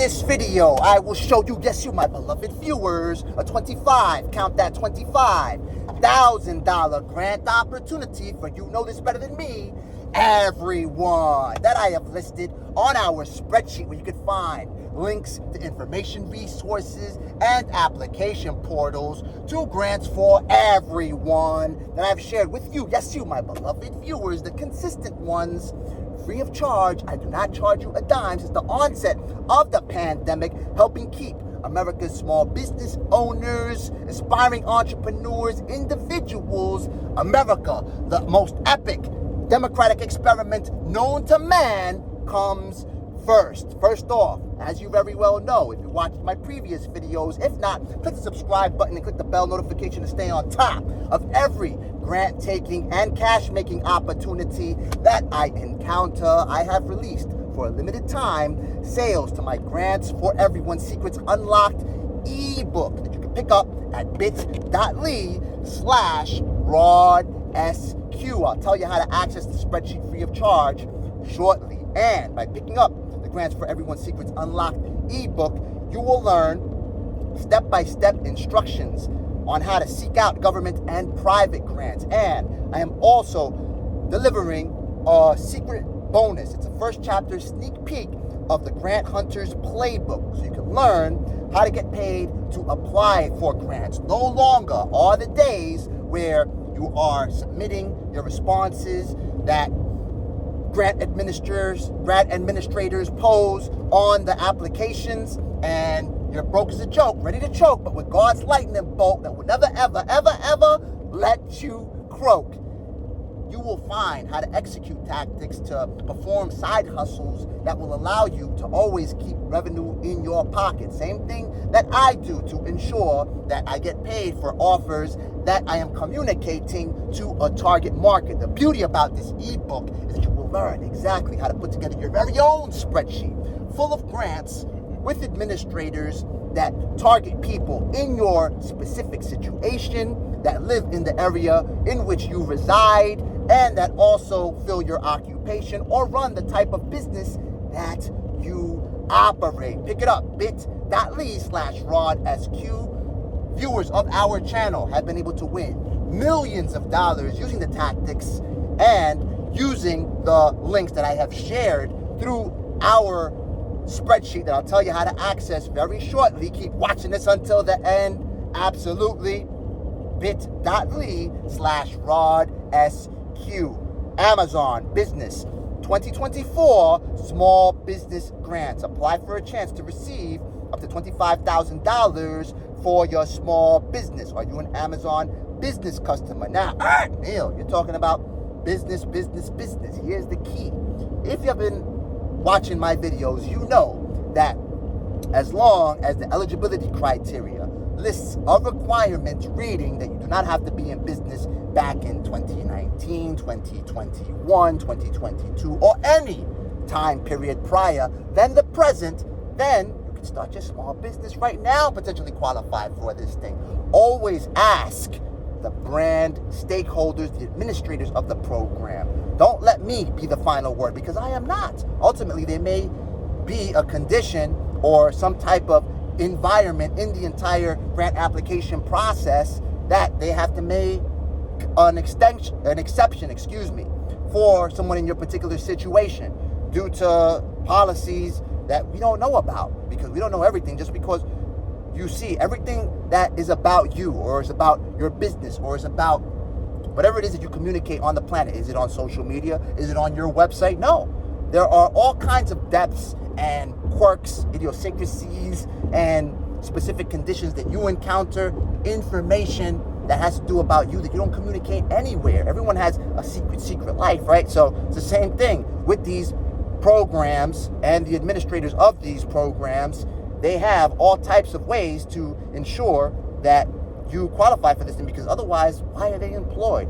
this video, I will show you, yes, you, my beloved viewers, a count that, $25,000 grant opportunity for you know this better than me, everyone, that I have listed on our spreadsheet where you can find links to information resources and application portals to grants for everyone that I've shared with you, yes, you, my beloved viewers, the consistent ones, free of charge. I do not charge you a dime since the onset of the pandemic, helping keep America's small business owners, aspiring entrepreneurs, individuals, America, the most epic democratic experiment known to man, comes first. First off, as you very well know, if you watched my previous videos, if not, click the subscribe button and click the bell notification to stay on top of every grant-taking and cash-making opportunity that I encounter. I have released, for a limited time, sales to my Grants for Everyone Secrets Unlocked ebook that you can pick up at bit.ly/RodSQ. I'll tell you how to access the spreadsheet free of charge shortly. And by picking up the Grants for Everyone Secrets Unlocked ebook, you will learn step-by-step instructions on how to seek out government and private grants. And I am also delivering a secret bonus. It's a first chapter sneak peek of the Grant Hunter's Playbook, so you can learn how to get paid to apply for grants. No longer are the days where you are submitting your responses that grant administrators pose on the applications, and you're broke as a joke, ready to choke, but with God's lightning bolt that will never, ever, ever, ever let you croak. You will find how to execute tactics to perform side hustles that will allow you to always keep revenue in your pocket. Same thing that I do to ensure that I get paid for offers that I am communicating to a target market. The beauty about this ebook is that you will learn exactly how to put together your very own spreadsheet full of grants with administrators that target people in your specific situation, that live in the area in which you reside, and that also fill your occupation or run the type of business that you operate. Pick it up, bit.ly/RodSQ. Viewers of our channel have been able to win millions of dollars using the tactics and using the links that I have shared through our spreadsheet that I'll tell you how to access very shortly. Keep watching this until the end. Absolutely. bit.ly/RodSQ. Amazon Business 2024 Small Business Grants. Apply for a chance to receive up to $25,000 for your small business. Are you an Amazon business customer? Now, Neil, you're talking about business. Here's the key. If you've been watching my videos, you know that as long as the eligibility criteria lists of requirements reading that you do not have to be in business back in 2019, 2021, 2022, or any time period prior than the present, then you can start your small business right now, potentially qualify for this thing. Always ask the brand stakeholders, the administrators of the program. Don't let me be the final word, because I am not. Ultimately, there may be a condition or some type of environment in the entire grant application process that they have to make an exception, for someone in your particular situation due to policies that we don't know about, because we don't know everything. Just because you see everything that is about you, or is about your business, or is about whatever it is that you communicate on the planet. Is it on social media? Is it on your website? No. There are all kinds of depths and quirks, idiosyncrasies, and specific conditions that you encounter, information that has to do about you that you don't communicate anywhere. Everyone has a secret life, right? So it's the same thing with these programs and the administrators of these programs. They have all types of ways to ensure that you qualify for this thing, because otherwise, why are they employed?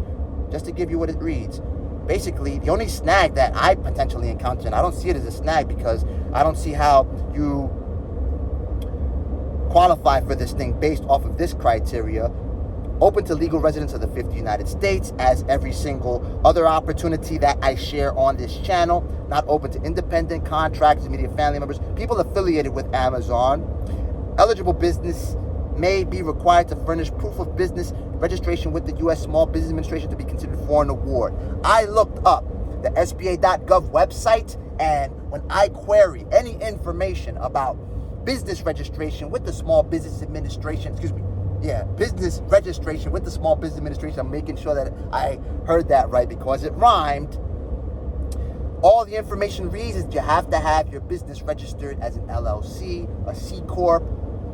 Just to give you what it reads. Basically, the only snag that I potentially encounter, and I don't see it as a snag because I don't see how you qualify for this thing based off of this criteria, Open to legal residents of the 50 United States, as every single other opportunity that I share on this channel. Not open to independent contractors, immediate family members, people affiliated with Amazon. Eligible business may be required to furnish proof of business registration with the U.S. Small Business Administration to be considered for an award. I looked up the SBA.gov website, and when I query any information about business registration with the Small Business Administration, business registration with the Small Business Administration, I'm making sure that I heard that right because it rhymed. All the information reads is you have to have your business registered as an LLC, a C Corp.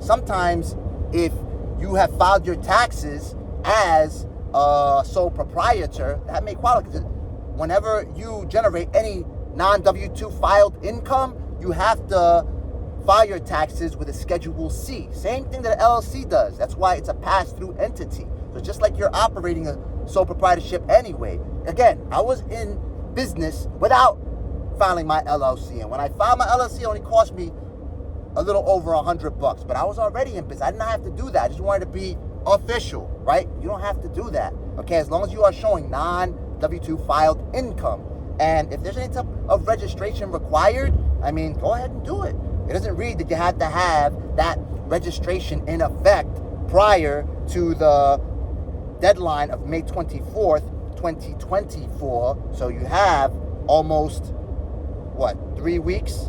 Sometimes if you have filed your taxes as a sole proprietor, that may qualify. Whenever you generate any non-W-2 filed income, you have to file your taxes with a Schedule C. Same thing that an LLC does. That's why it's a pass-through entity. So just like you're operating a sole proprietorship anyway. Again, I was in business without filing my LLC. And when I filed my LLC, it only cost me a little over $100, but I was already in business. I didn't have to do that. I just wanted to be official, right? You don't have to do that, okay? As long as you are showing non-W-2 filed income. And if there's any type of registration required, I mean, go ahead and do it. It doesn't read that you have to have that registration in effect prior to the deadline of May 24th, 2024. So you have almost, 3 weeks?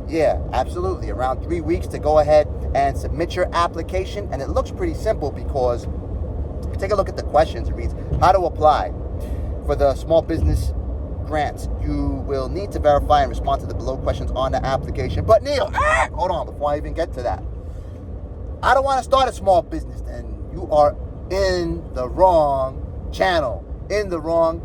Yeah, absolutely. Around 3 weeks to go ahead and submit your application. And it looks pretty simple because if you take a look at the questions, it reads, how to apply for the small business grants. You will need to verify and respond to the below questions on the application. But Neil, hold on, before I even get to that. I don't want to start a small business. Then you are in the wrong channel, in the wrong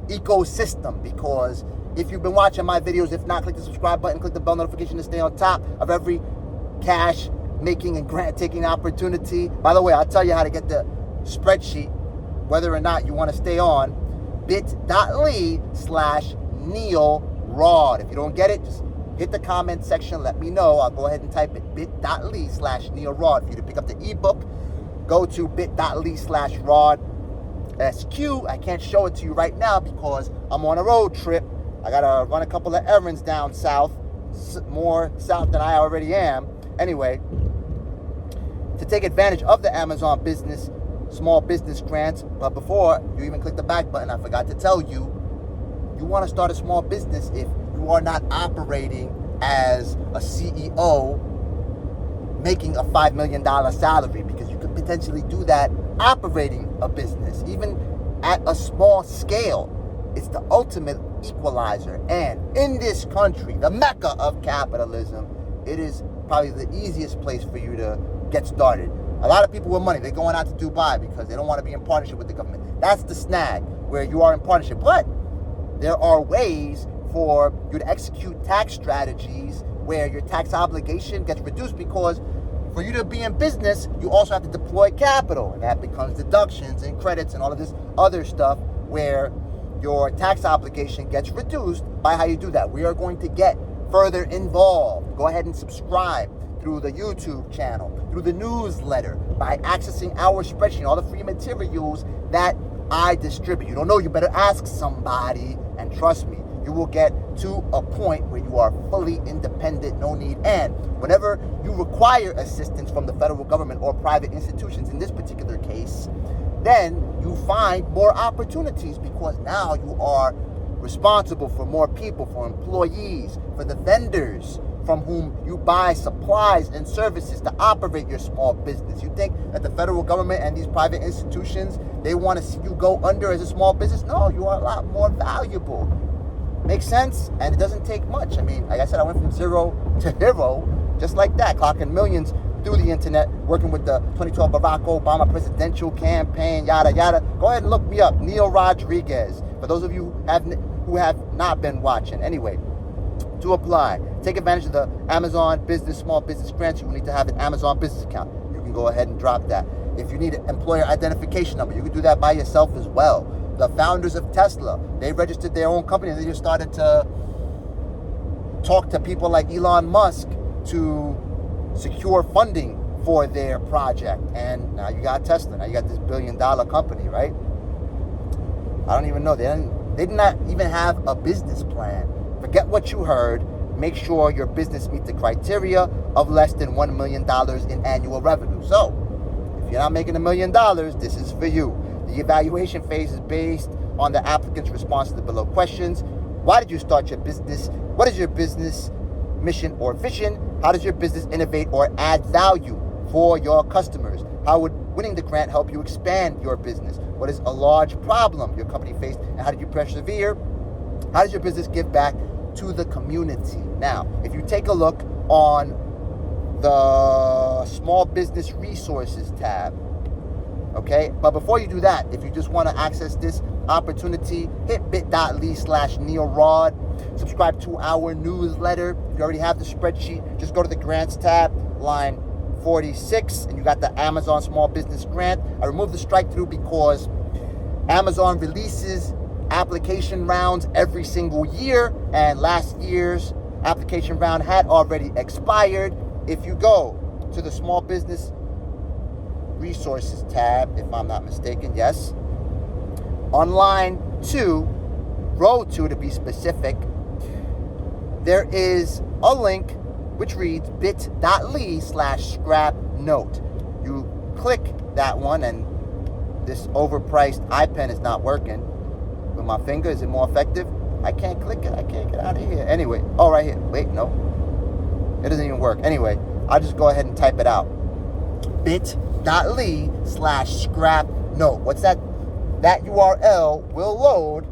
ecosystem, because if you've been watching my videos, if not, click the subscribe button, click the bell notification to stay on top of every cash making and grant taking opportunity. By the way, I'll tell you how to get the spreadsheet, whether or not you want to stay on bit.ly/NeilRod. If you don't get it, just hit the comment section, let me know. I'll go ahead and type it, bit.ly/NeilRod. For you to pick up the ebook, go to bit.ly/Rod SQ. I can't show it to you right now because I'm on a road trip. I gotta run a couple of errands down south, more south than I already am. Anyway, to take advantage of the Amazon Business Small Business Grants, but before you even click the back button, I forgot to tell you, you want to start a small business if you are not operating as a CEO making a $5 million salary, because you could potentially do that operating a business, even at a small scale. It's the ultimate equalizer. And in this country, the mecca of capitalism, it is probably the easiest place for you to get started. A lot of people with money, they're going out to Dubai because they don't want to be in partnership with the government. That's the snag, where you are in partnership. But there are ways for you to execute tax strategies where your tax obligation gets reduced, because for you to be in business, you also have to deploy capital. And that becomes deductions and credits and all of this other stuff where your tax obligation gets reduced by how you do that. We are going to get further involved. Go ahead and subscribe through the YouTube channel, through the newsletter, by accessing our spreadsheet, all the free materials that I distribute. You don't know, you better ask somebody, and trust me, you will get to a point where you are fully independent, no need. And whenever you require assistance from the federal government or private institutions, in this particular case, then you find more opportunities, because now you are responsible for more people, for employees, for the vendors from whom you buy supplies and services to operate your small business. You think that the federal government and these private institutions, they want to see you go under as a small business? No, you are a lot more valuable. Makes sense? And it doesn't take much. I mean, like I said, I went from zero to hero just like that, clocking millions through the internet, working with the 2012 Barack Obama presidential campaign, yada, yada. Go ahead and look me up, Neil Rodriguez, for those of you who have not been watching. Anyway, to apply, take advantage of the Amazon Business Small Business Grants. You will need to have an Amazon business account. You can go ahead and drop that. If you need an employer identification number, you can do that by yourself as well. The founders of Tesla, they registered their own company, and they just started to talk to people like Elon Musk to secure funding for their project. And now you got Tesla. Now you got this billion-dollar company, right? I don't even know. They did not even have a business plan. Forget what you heard. Make sure your business meets the criteria of less than $1 million in annual revenue. So, if you're not making $1 million, this is for you. The evaluation phase is based on the applicant's response to the below questions. Why did you start your business? What is your business mission or vision? How does your business innovate or add value for your customers? How would winning the grant help you expand your business? What is a large problem your company faced, and how did you persevere? How does your business give back to the community? Now, if you take a look on the Small Business Resources tab, okay? But before you do that, if you just want to access this opportunity, hit bit.ly/NeilRod. Subscribe to our newsletter. If you already have the spreadsheet, just go to the grants tab, line 46, and you got the Amazon Small Business Grant. I removed the strike through because Amazon releases application rounds every single year, and last year's application round had already expired. If you go to the Small Business Resources tab, if I'm not mistaken, yes, on line 2, row 2 to be specific, there is a link which reads bit.ly/scrap-note. You click that one, and this overpriced iPen is not working. With my finger, is it more effective? I can't click it. I can't get out of here. Anyway, oh, right here. Wait, no. It doesn't even work. Anyway, I'll just go ahead and type it out. bit.ly/scrap-note. What's that? That URL will load.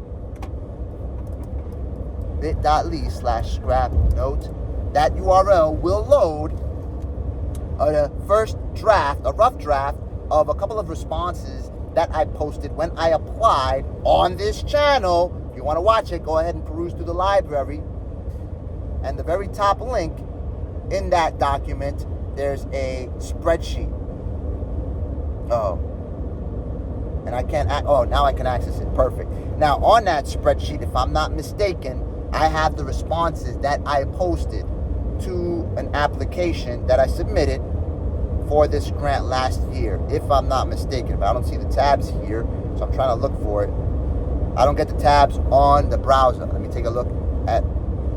bit.ly/scrap-note. That URL will load a first draft, a rough draft of a couple of responses that I posted when I applied on this channel. If you want to watch it, go ahead and peruse through the library. And the very top link in that document, there's a spreadsheet. Oh. And I can't, now I can access it. Perfect. Now, on that spreadsheet, if I'm not mistaken, I have the responses that I posted to an application that I submitted for this grant last year, if I'm not mistaken. But I don't see the tabs here, so I'm trying to look for it. I don't get the tabs on the browser. Let me take a look at,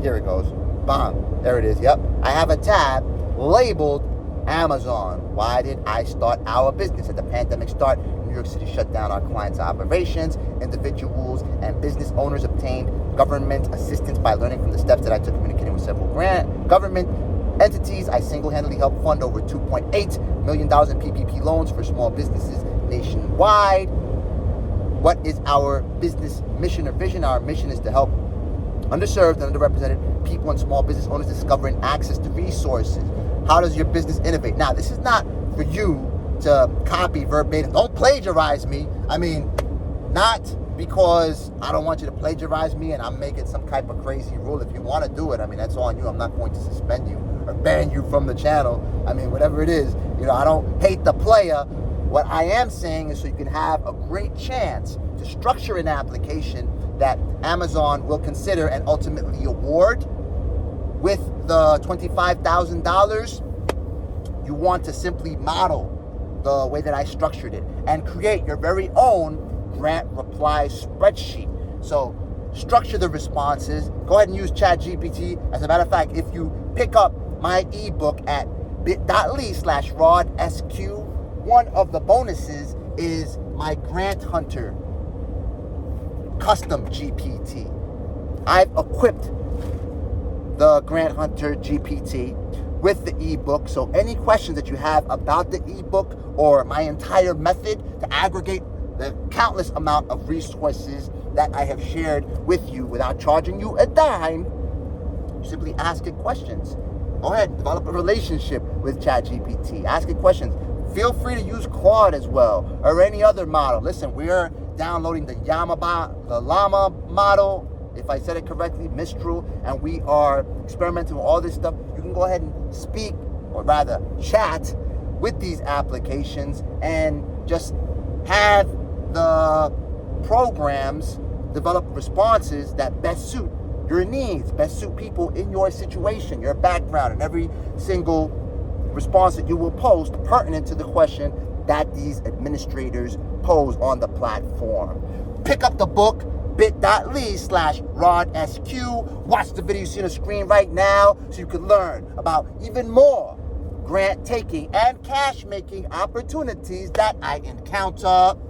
here it goes. Bang, there it is. Yep, I have a tab labeled Amazon. Why did I start our business? At the pandemic start, New York City shut down our clients' operations. Individuals and business owners obtained government assistance by learning from the steps that I took communicating with several government entities. I single-handedly helped fund over $2.8 million in PPP loans for small businesses nationwide. What is our business mission or vision? Our mission is to help underserved and underrepresented people and small business owners discover and access to resources. How does your business innovate? Now, this is not for you to copy verbatim. Don't plagiarize me. I mean, not because I don't want you to plagiarize me and I'm making some type of crazy rule. If you want to do it, I mean, that's on you. I'm not going to suspend you or ban you from the channel. I mean, whatever it is, I don't hate the player. What I am saying is so you can have a great chance to structure an application that Amazon will consider and ultimately award. With the $25,000, you want to simply model the way that I structured it and create your very own grant reply spreadsheet. So structure the responses. Go ahead and use ChatGPT. As a matter of fact, if you pick up my ebook at bit.ly/RodSQ, one of the bonuses is my Grant Hunter custom GPT. I've equipped the Grant Hunter GPT with the ebook. So any questions that you have about the ebook or my entire method to aggregate the countless amount of resources that I have shared with you without charging you a dime, simply ask it questions. Go ahead, develop a relationship with ChatGPT. Ask it questions. Feel free to use Claude as well or any other model. Listen, we're downloading the Llama model, if I said it correctly, Mistral, and we are experimenting with all this stuff. You can go ahead and speak, or rather chat, with these applications and just have the programs develop responses that best suit your needs, best suit people in your situation, your background, and every single response that you will post pertinent to the question that these administrators pose on the platform. Pick up the book, bit.ly/RodSQ. Watch the video you see on the screen right now so you can learn about even more grant taking and cash making opportunities that I encounter.